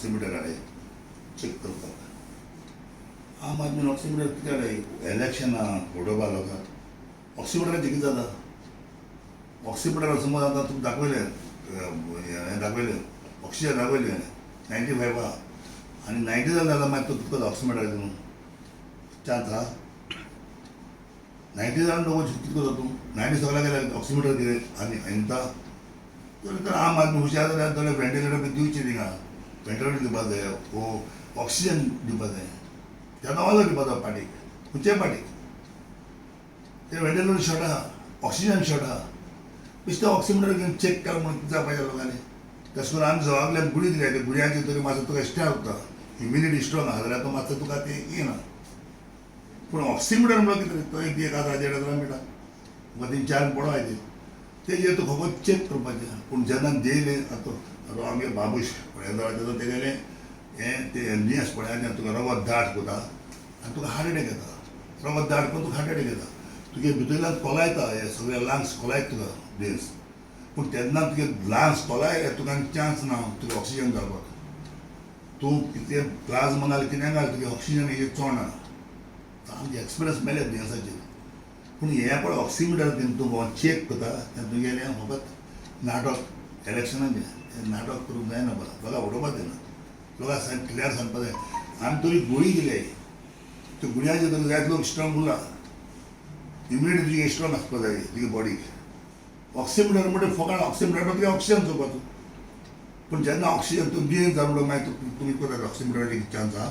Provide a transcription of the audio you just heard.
Oximeter हाडे check करपाक. आम आदमीन ऑक्सिमीटर कितें हाडे इलेक्शनां फोटोवपा लोकांक ऑक्सिमीटराचें कितें जाता. ऑक्सिमीटर समज आतां तुका दाखयलें हें दाखयलें ऑक्सिजन दाखयलें 95 आहा आनी 90 जालें मागीर तुका ऑक्सिमीटर दिवन चान्स आहा. 90 जावन नको कितें करता तूं 90 सगळ्याक गेल्यार ऑक्सिमीटर कितें आनी हिंता तर आम आदमी हुशार जाल्यार जाल्यार वेंटिलेटर बी दिवचें थिंगा. वेंटिलेटर दिवपा जाय वो ऑक्सिजन दिवपा जाय तेन्ना ऑर्डर दिवपा जाय पार्टीक खंयच्याय पार्टीक. ते वेंटिलेटर शॉर्ट आहा ऑक्सिजन शॉर्ट आहा बेश्टें ऑक्सिमीटर घेवन चॅक केला म्हणून कितें जावपाचें लोकांनी. तशें करून आमी सगळ्यांक गुळी दिल्या त्या गुळयांचेर तरी मातसो तुका स्ट्रेंथ उरता इम्युनिटी स्ट्रॉंग आहा जाल्यार तो मातसो तुका तें येना. पूण ऑक्सिमीटर म्हणल्यार कितें तो एक 1000 मिटा तुका 3-4 पडो ते तेजेर तूं फकत चॅक करपाचें. पूण जेन्ना देयलें आतां आमगे बाबूश हें जाता तेगेलें हें तें न्ही आसा पळय आनी तुका रगत दाट कोता आनी तुका हार्ट अटॅक येता. रगत दाट करून तुका हार्ट अटॅक येता. तुगे भितरल्यान कोलायता हे सगळे लंग्स कोलायता तुका बेस. पूण तेन्ना तुगे लंग्स कोलायले तुका चान्स ना तुका ऑक्सिजन घालपाक. तूं कितें प्लाझ्मा घाल कितें घाल तुगे ऑक्सिजन हेजेर चोडना. आमचे एक्सपिरियन्स मेळ्ळे दुयेंसाचेर. पूण हें पळय ऑक्सिमीटर तूं चॅक करता तें तुगेलें फकत नाटक इलेक्शनाचें हें नाटक करूंक जायना लोकांक उडोवपाक जायना. लोकांक सांग क्लियर सांगपा जाय आमी तरी गुळी दिल्या त्यो गुळयांचेर तरी जायत लोक स्ट्रॉंग उरला. इम्युनिटी तुजी स्ट्रॉंग आसपा जाय तुगे बॉडीक. ऑक्सिमीटर म्हणटा फकत ऑक्सिमीटर तुगे ऑक्सिजन चोवपाचो. पूण जेन्ना ऑक्सिजन तूं दुयेंत जालो मागीर तुमी करता ऑक्सिमीटराचेर चान्स आहा.